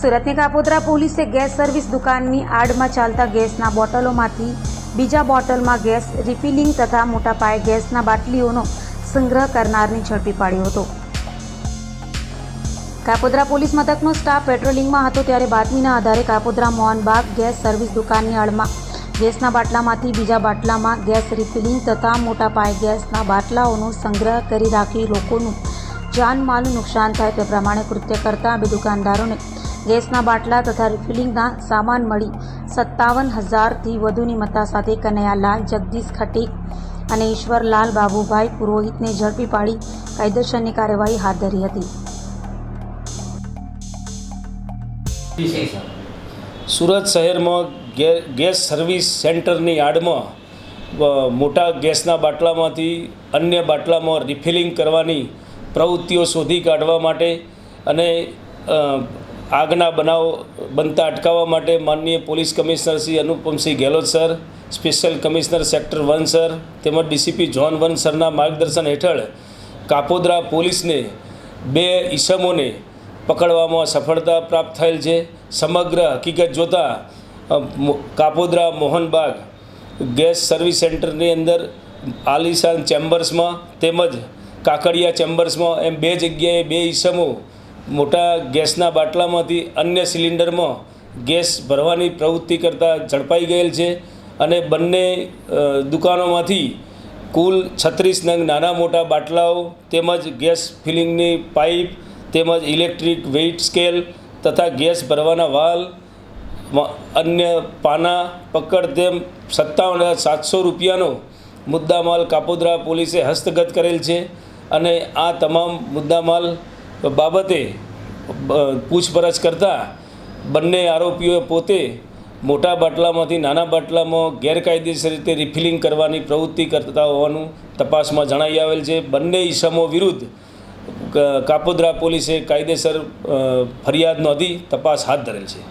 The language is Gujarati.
સુરતની કાપોદ્રા પોલીસે ગેસ સર્વિસ દુકાનની આડમાં ચાલતા ગેસના બોટલોમાંથી બીજા બોટલમાં ગેસ રિફિલિંગ તથા મોટા પાયે ગેસના બાટલીઓનો સંગ્રહ કરનારને ઝડપી પાડ્યો હતો। કાપોદ્રા પોલીસ મથકનો સ્ટાફ પેટ્રોલિંગમાં હતો ત્યારે બાતમીના આધારે કાપોદ્રા મોહનબાગ ગેસ સર્વિસ દુકાનની આડમાં ગેસના બાટલામાંથી બીજા બાટલામાં ગેસ રિફિલિંગ તથા મોટા પાયે ગેસના બાટલાઓનો સંગ્રહ કરી રાખી લોકોનું જાનમાલનું નુકસાન થાય તે પ્રમાણે કૃત્ય કરતા બે દુકાનદારોને ગેસના બાટલા તથા રિફિલિંગના સામાન મળી 57,000થી વધુની મત્તા સાથે કનૈયાલાલ જગદીશ ખટીક અને ઈશ્વરલાલ બાબુભાઈ પુરોહિતને ઝડપી પાડી કાયદેસરની કાર્યવાહી હાથ ધરી હતી। સુરત શહેરમાં ગેસ સર્વિસ સેન્ટરની આડમાં મોટા ગેસના બાટલામાંથી અન્ય બાટલામાં રિફિલિંગ કરવાની પ્રવૃત્તિઓ શોધી કાઢવા માટે અને આગના બનાવ બનતા અટકાવવા માટે માનનીય police commissioner Shri Anupamsinh Gehlot sir, special commissioner sector 1 sir તેમજ ડીસીપી ઝોન 1 સરના માર્ગદર્શન હેઠળ કાપોદ્રા પોલીસને 2 ઈસમોને પકડવામાં સફળતા પ્રાપ્ત થયેલ છે। સમગ્ર હકીકત જોતાં કાપોદ્રા મોહનબાગ ગેસ સર્વિસ સેન્ટરની અંદર આલિશાન ચેમ્બર્સમાં તેમજ કાકડિયા ચેમ્બર્સમાં એમ 2 જગ્યાએ 2 ઈસમો મોટા ગેસના બાટલામાંથી અન્ય સિલિન્ડરમાં ગેસ ભરવાની પ્રવૃત્તિ કરતાં ઝડપાઈ ગયેલ છે અને બંને દુકાનોમાંથી કુલ 36 નંગ નાના મોટા બાટલાઓ તેમજ ગેસ ફિલિંગની પાઇપ તેમજ ઇલેક્ટ્રિક વેઇટ સ્કેલ તથા ગેસ ભરવાના વાલ અન્ય પાના પકડ તેમ 57,700 રૂપિયાનો મુદ્દામાલ કાપોદ્રા પોલીસે હસ્તગત કરેલ છે અને આ તમામ મુદ્દામાલ બાબતે પૂછપરછ કરતાં બંને આરોપીઓએ પોતે મોટા બાટલામાંથી નાના બાટલામાં ગેરકાયદેસર રીતે રિફિલિંગ કરવાની પ્રવૃત્તિ કરતા હોવાનું તપાસમાં જણાઈ આવેલ છે। બંને ઈસમો વિરુદ્ધ કાપોદ્રા પોલીસે કાયદેસર ફરિયાદ નોંધી તપાસ હાથ ધરેલ છે।